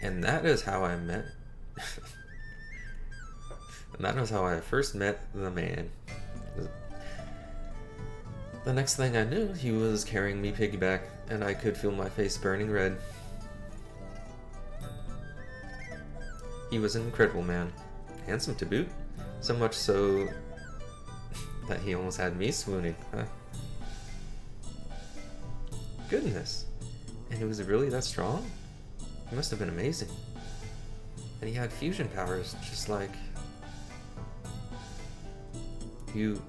And that is how I met. And that is how I first met the man. The next thing I knew, he was carrying me piggyback, and I could feel my face burning red. He was an incredible man. Handsome to boot. So much so that he almost had me swooning. Huh? Goodness. And he was really that strong? He must have been amazing. And he had fusion powers, just like... You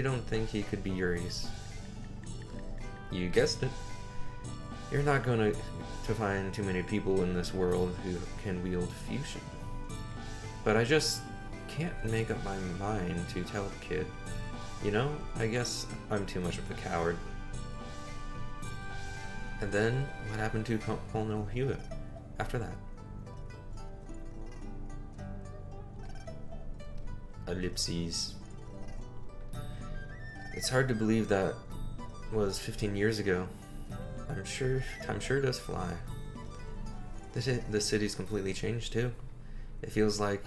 don't think he could be Yuri's? You guessed it. You're not gonna to find too many people in this world who can wield fusion. But I just can't make up my mind to tell the kid. You know, I guess I'm too much of a coward. And then, what happened to Colonel Hewitt after that? Ellipses. It's hard to believe that was 15 years ago. Time sure does fly. The city's completely changed too. It feels like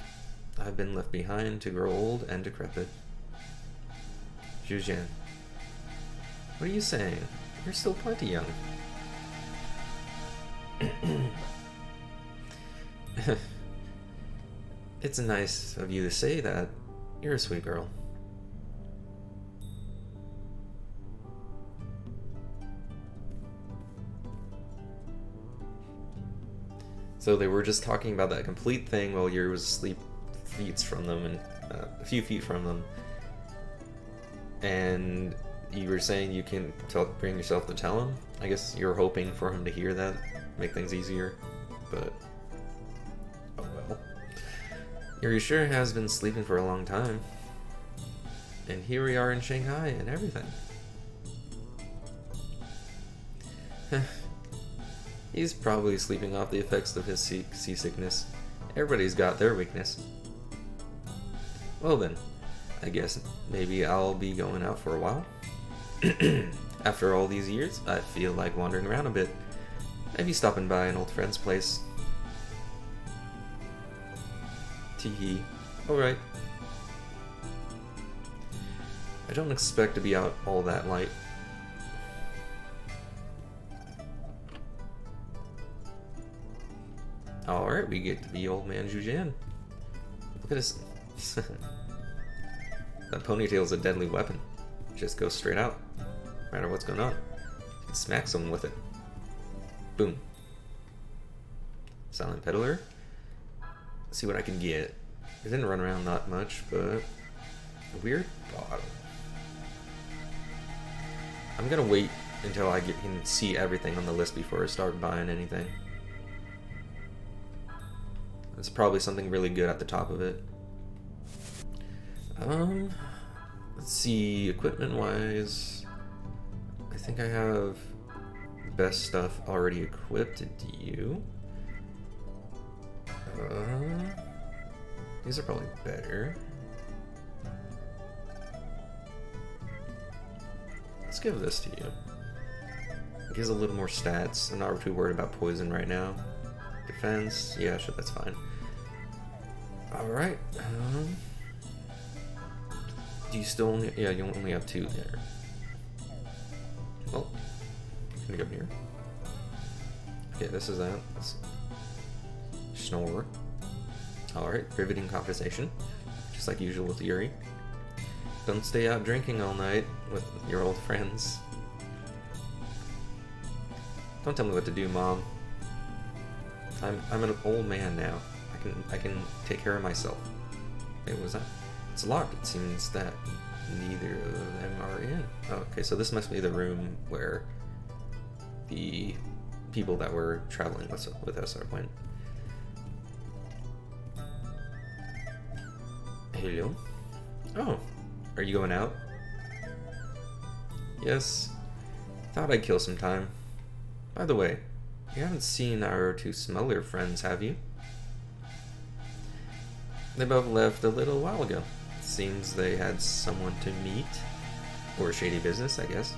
I've been left behind to grow old and decrepit. Zhujian, what are you saying? You're still plenty young. It's nice of you to say that. You're a sweet girl. So they were just talking about that complete thing while Yuri was asleep feet from them and a few feet from them. And you were saying you can bring yourself to tell him? I guess you're hoping for him to hear that, make things easier, but oh well. Yuri sure has been sleeping for a long time. And here we are in Shanghai and everything. He's probably sleeping off the effects of his seasickness. Everybody's got their weakness. Well then, I guess maybe I'll be going out for a while. After all these years, I feel like wandering around a bit. Maybe stopping by an old friend's place. Teehee. Alright. I don't expect to be out all that late. Alright, we get to be old man Zhujian. Look at this. That ponytail's a deadly weapon. Just goes straight out. No matter what's going on. You can smack someone with it. Boom. Silent peddler. Let's see what I can get. It didn't run around that much, but a weird bottle. I'm gonna wait until I can see everything on the list before I start buying anything. It's probably something really good at the top of it. Let's see, equipment-wise, I think I have the best stuff already equipped. Do you? These are probably better. Let's give this to you. It gives a little more stats. I'm not too worried about poison right now. Defense, yeah, sure, that's fine. Alright, do you still only, yeah, you only have 2 there. Well, can we go here? Okay, this is that. Let's snore. Alright, riveting conversation. Just like usual with Yuri. Don't stay out drinking all night with your old friends. Don't tell me what to do, Mom. I'm an old man now. I can take care of myself. Wait, what was that? It's locked. It seems that neither of them are in. Oh, okay, so this must be the room where the people that were traveling with us went. Hello? Oh, are you going out? Yes. Thought I'd kill some time. By the way, you haven't seen our 2 smuggler friends, have you? They both left a little while ago. Seems they had someone to meet. Or shady business, I guess.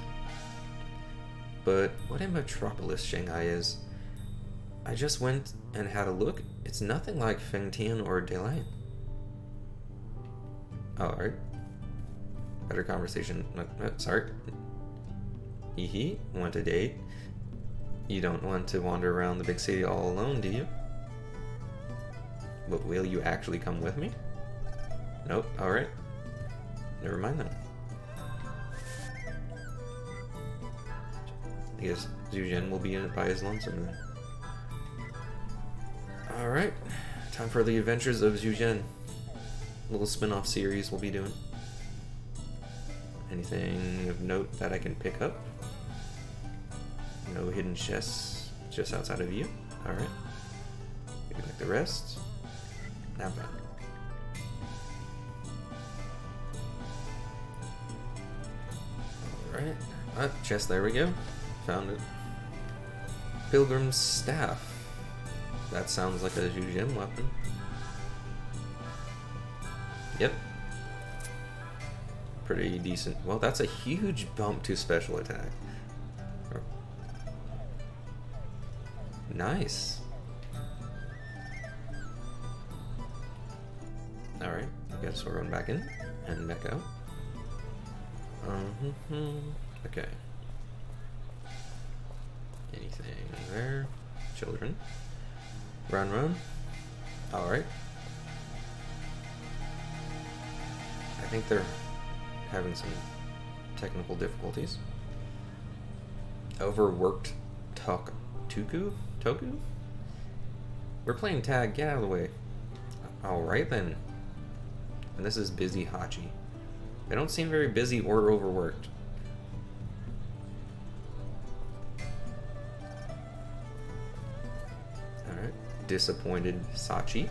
But what a metropolis Shanghai is. I just went and had a look. It's nothing like Fengtian or Delaine. Oh, alright. Better conversation. Sorry. Hee, want a date? You don't want to wander around the big city all alone, do you? But will you actually come with me? Nope, alright. Never mind then. I guess Zhu Zhen will be in it by his lonesome then. Alright. Time for the adventures of Zhu Zhen. Little spin-off series we'll be doing. Anything of note that I can pick up? No hidden chests just outside of view. Alright. Maybe like the rest. Not bad. Alright. Chest, there we go. Found it. Pilgrim's Staff. That sounds like a Zhu Zhen weapon. Yep. Pretty decent. Well, that's a huge bump to special attack. Nice. Alright, I guess we'll run back in and back out. Okay. Anything there? Children. Run. Alright. I think they're having some technical difficulties. Overworked Toku? We're playing tag, get out of the way. Alright then. And this is Busy Hachi. They don't seem very busy or overworked. Alright. Disappointed Sachi.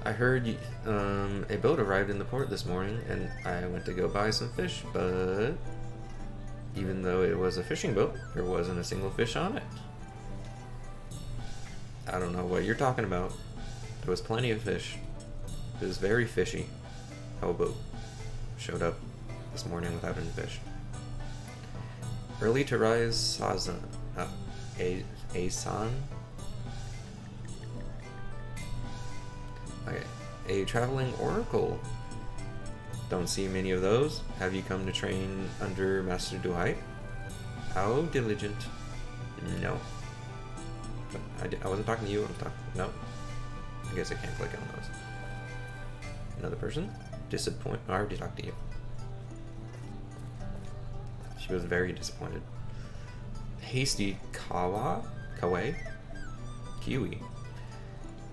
I heard a boat arrived in the port this morning and I went to go buy some fish, but even though it was a fishing boat, there wasn't a single fish on it. I don't know what you're talking about. There was plenty of fish. It was very fishy how a boat showed up this morning without any fish. Early to rise, Sazan. Asan? Okay. A traveling oracle. Don't see many of those. Have you come to train under Master Duhai? How diligent. No. I wasn't talking to you, I was talking... No. I guess I can't click on those. Another person? I already talked to you. She was very disappointed. Hasty Kawe? Kiwi.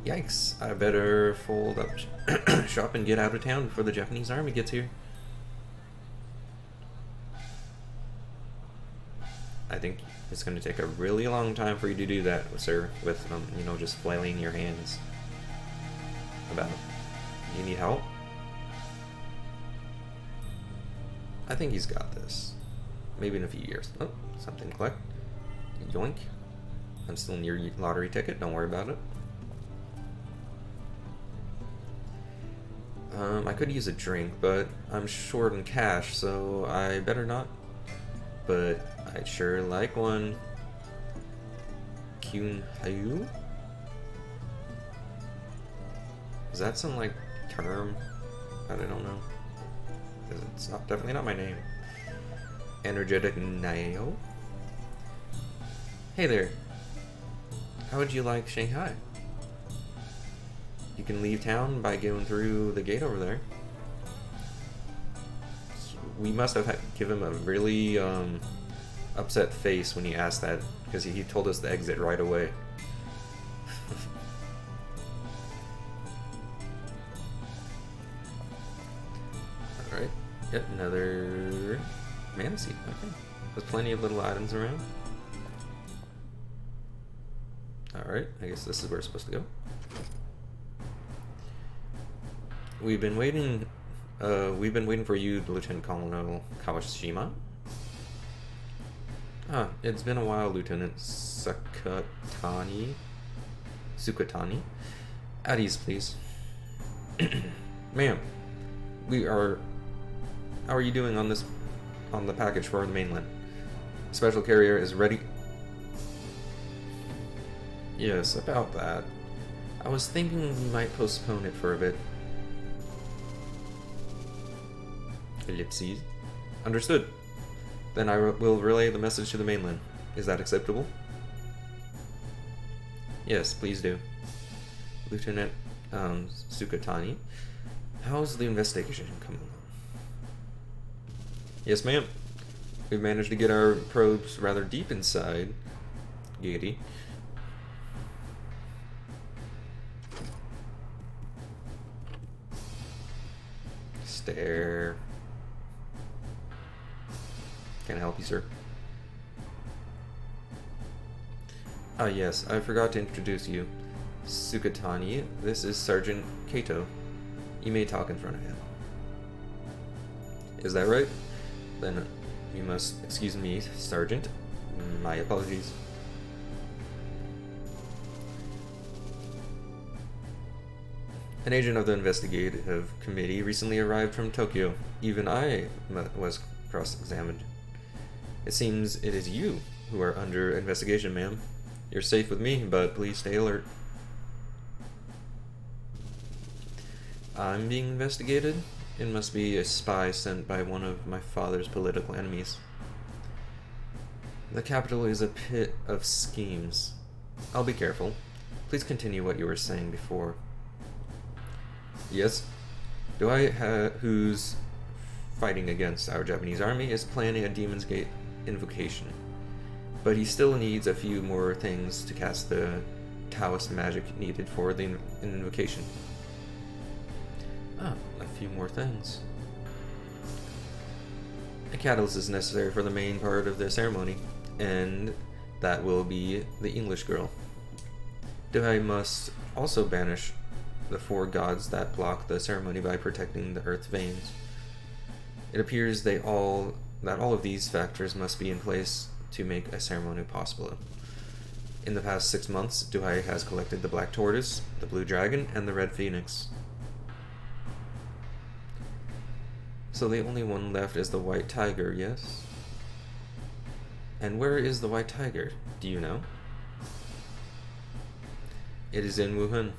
Yikes, I better fold up shop and get out of town before the Japanese army gets here. I think it's going to take a really long time for you to do that, sir, with, just flailing your hands about. You need help? I think he's got this. Maybe in a few years. Oh, something to collect. Yoink. I'm still in your lottery ticket, don't worry about it. I could use a drink, but I'm short in cash, so I better not. But I'd sure like one. Kyun Hayu? Is that some, term that I don't know? Because it's definitely not my name. Energetic Nayo? Hey there. How would you like Shanghai? You can leave town by going through the gate over there. We must have given him a really upset face when he asked that, because he told us the exit right away. Alright, yet another mana seed. Okay, there's plenty of little items around. Alright, I guess this is where it's supposed to go. We've been waiting for you, Lieutenant Colonel Kawashima. It's been a while, Lieutenant Sukatani. At ease, please. Ma'am, how are you doing on the package for the mainland? Special carrier is ready. Yes, about that. I was thinking we might postpone it for a bit. Ellipses. Understood. Then I will relay the message to the mainland. Is that acceptable? Yes, please do. Lieutenant Sukatani, how's the investigation coming along? Yes, ma'am. We've managed to get our probes rather deep inside Gaiety. Stare. Can I help you, sir? Ah, yes, I forgot to introduce you. Sukatani, this is Sergeant Kato. You may talk in front of him. Is that right? Then you must excuse me, Sergeant. My apologies. An agent of the investigative committee recently arrived from Tokyo. Even I was cross-examined. It seems it is you who are under investigation, ma'am. You're safe with me, but please stay alert. I'm being investigated? It must be a spy sent by one of my father's political enemies. The capital is a pit of schemes. I'll be careful. Please continue what you were saying before. Yes? who's fighting against our Japanese army, is planning a Demon's Gate invocation. But he still needs a few more things to cast the Taoist magic needed for the invocation. Ah, a few more things. A catalyst is necessary for the main part of the ceremony, and that will be the English girl. Dehai must also banish the 4 gods that block the ceremony by protecting the earth veins. It appears that all of these factors must be in place to make a ceremony possible. In the past 6 months, Dehai has collected the Black Tortoise, the Blue Dragon, and the Red Phoenix. So the only one left is the White Tiger, yes? And where is the White Tiger? Do you know? It is in Wuhan.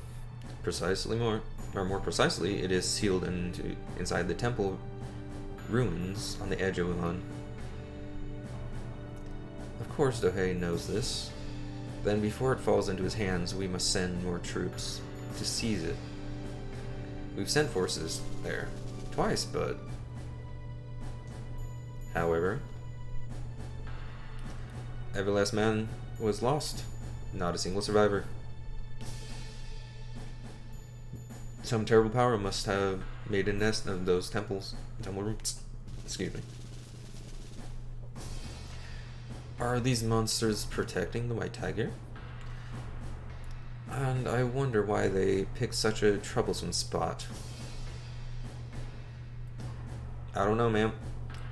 More precisely, it is sealed inside the temple ruins on the edge of Wuhan. Of course Dehai knows this. Then before it falls into his hands, we must send more troops to seize it. We've sent forces there twice, but... However, every last man was lost. Not a single survivor. Some terrible power must have made a nest of those temple rooms. Excuse me. Are these monsters protecting the White Tiger? And I wonder why they picked such a troublesome spot. I don't know, ma'am.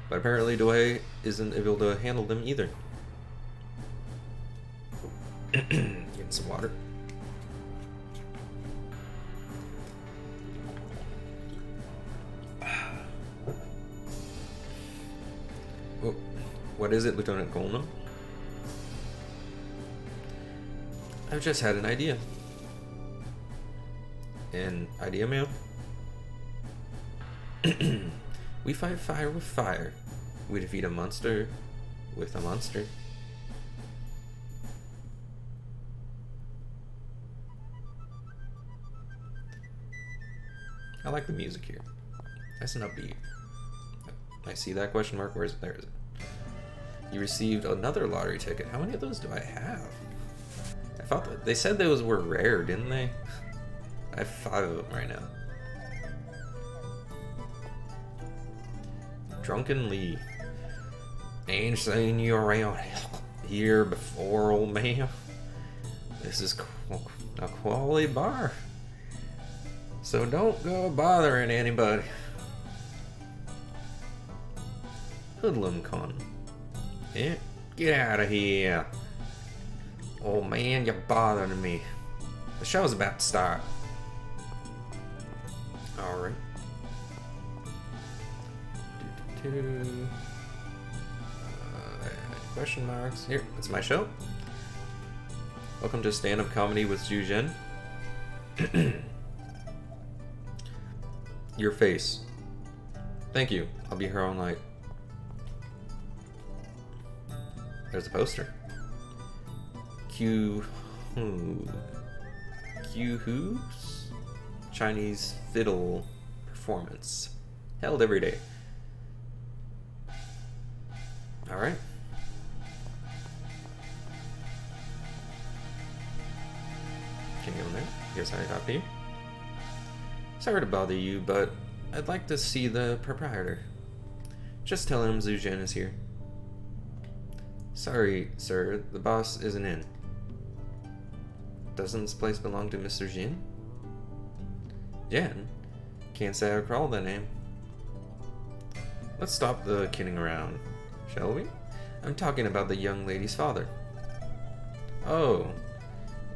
But apparently Dehai isn't able to handle them either. Getting some water. Oh, what is it, Lieutenant Colno? I've just had an idea. An idea, ma'am? We fight fire with fire. We defeat a monster with a monster. I like the music here. Nice and upbeat. I see that question mark. Where is it? There is it. You received another lottery ticket. How many of those do I have? I thought that they said those were rare, didn't they? I have 5 of them right now. Drunken Lee. Ain't seen you around here before, old man. This is a quality bar. So don't go bothering anybody. Hoodlum con. Yeah, get out of here. Oh man, you're bothering me. The show's about to start. Alright. Question marks. Here, it's my show. Welcome to stand-up comedy with Zhu Zhen. Your face. Thank you. I'll be here all night. There's a poster. Q Who's Chinese fiddle performance held every day. All right. Can you go in there? Here's how I talk to you. Sorry to bother you, but I'd like to see the proprietor. Just tell him Zhu Zhen is here. Sorry, sir, the boss isn't in. Doesn't this place belong to Mr. Jin? Jen? Can't say I recall that name. Let's stop the kidding around, shall we? I'm talking about the young lady's father. Oh,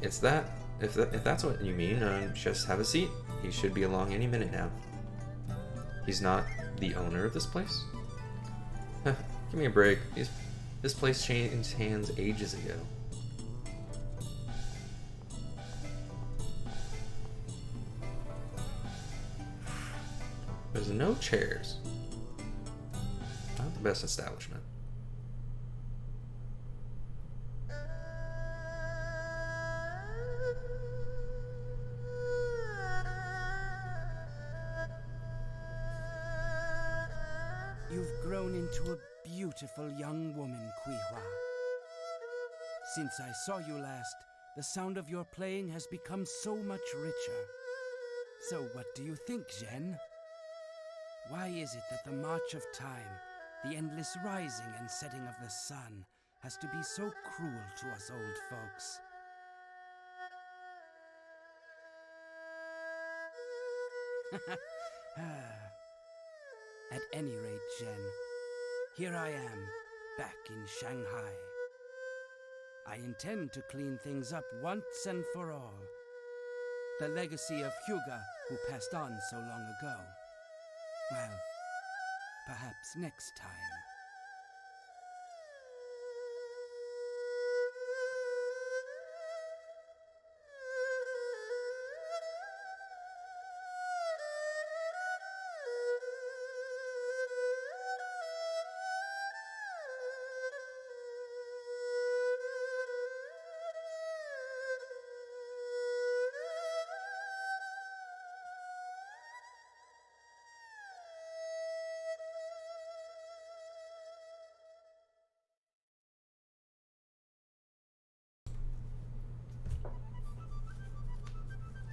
it's that. If that's what you mean, just have a seat. He should be along any minute now. He's not the owner of this place? Give me a break. This place changed hands ages ago. There's no chairs. Not the best establishment. You've grown into a beautiful young woman, Kuihua. Since I saw you last, the sound of your playing has become so much richer. So what do you think, Zhen? Why is it that the march of time, the endless rising and setting of the sun, has to be so cruel to us old folks? At any rate, Zhen, here I am, back in Shanghai. I intend to clean things up once and for all. The legacy of Hyuga, who passed on so long ago. Well, perhaps next time.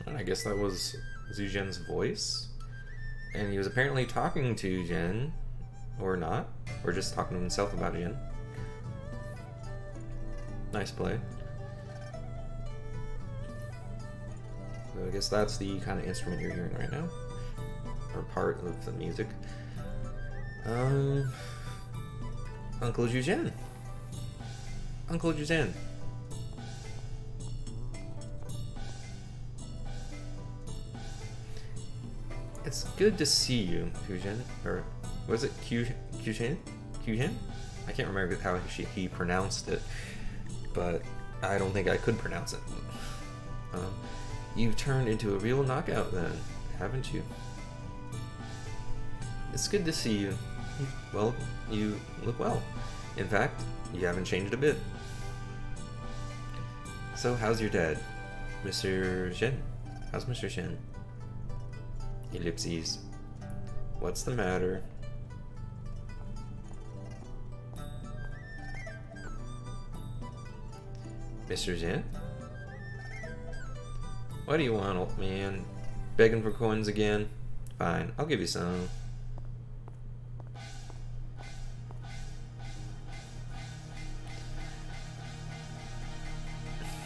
And I guess that was Zhu Zhen's voice. And he was apparently talking to Zhen, or not, or just talking to himself about Zhen. Nice play. So I guess that's the kind of instrument you're hearing right now, or part of the music. Uncle Zhu Zhen. Uncle Zhu Zhen. It's good to see you, Kujin. Or was it Kujin? Kujin? I can't remember how he pronounced it, but I don't think I could pronounce it. You've turned into a real knockout then, haven't you? It's good to see you. Well, you look well. In fact, you haven't changed a bit. So how's your dad? Mr. Shen? How's Mr. Shen? Ellipses. What's the matter? Mr. Zhen? What do you want, old man? Begging for coins again? Fine, I'll give you some.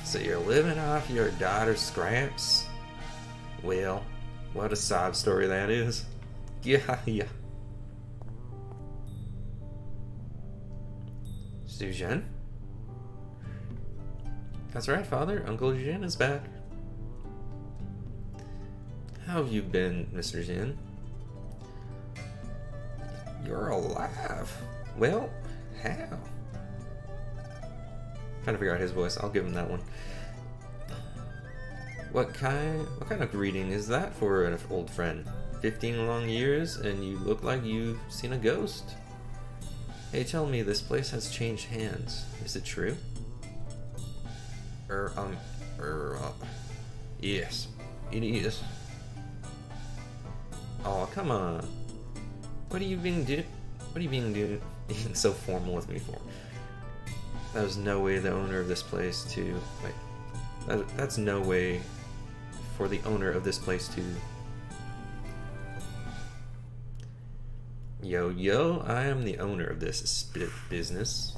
So you're living off your daughter's scraps? Well, what a sob story that is. Yeah. Zhu Zhen? That's right, Father. Uncle Zhen is back. How have you been, Mr. Zhen? You're alive. Well, how? Trying to figure out his voice. I'll give him that one. What kind of greeting is that for an old friend? 15 long years and you look like you've seen a ghost. Hey, tell me, this place has changed hands. Is it true? Yes, it is. Oh, come on. What are you being doing so formal with me for? There's no way the owner of this place to... Wait. That's no way for the owner of this place to... Yo, I am the owner of this business.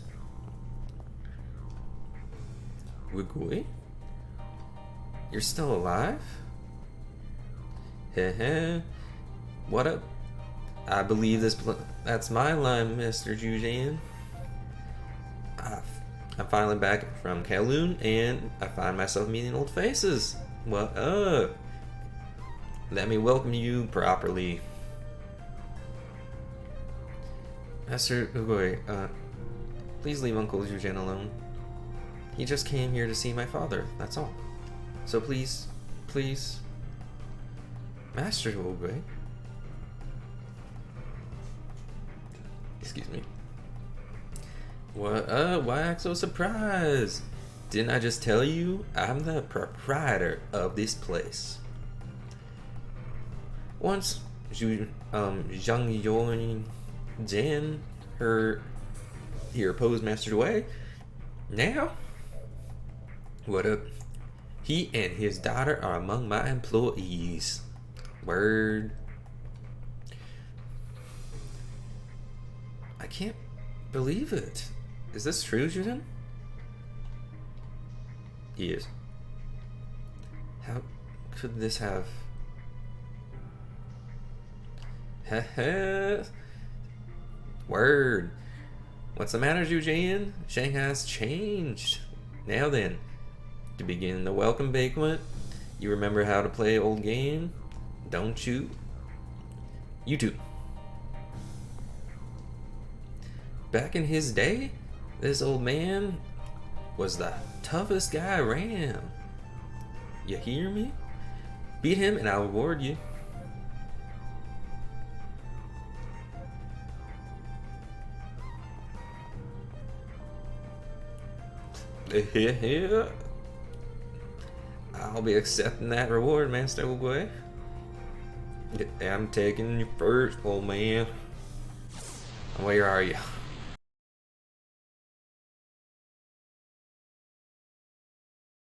Wugui? You're still alive? Heh. What up? I believe that's my line, Mr. Jujian. I'm finally back from Kowloon, and I find myself meeting old faces. What up? Let me welcome you properly. Master Ugoi, please leave Uncle Jujian alone. He just came here to see my father, that's all. So please... Master Ugoi? Excuse me. What up? Why act so surprised? Didn't I just tell you? I'm the proprietor of this place. Once Zhang Yuan Jian, her postmaster away. Now? What up? He and his daughter are among my employees. Word. I can't believe it. Is this true, Juden? Yes. How could this have... Heh. Word. What's the matter, Jujian? Shanghai's changed. Now then, to begin the welcome banquet, you remember how to play old game, don't you? You too. Back in his day, this old man was the toughest guy around. You hear me? Beat him and I'll reward you. I'll be accepting that reward, Master Ugoi. I'm taking you first, old man. Where are you?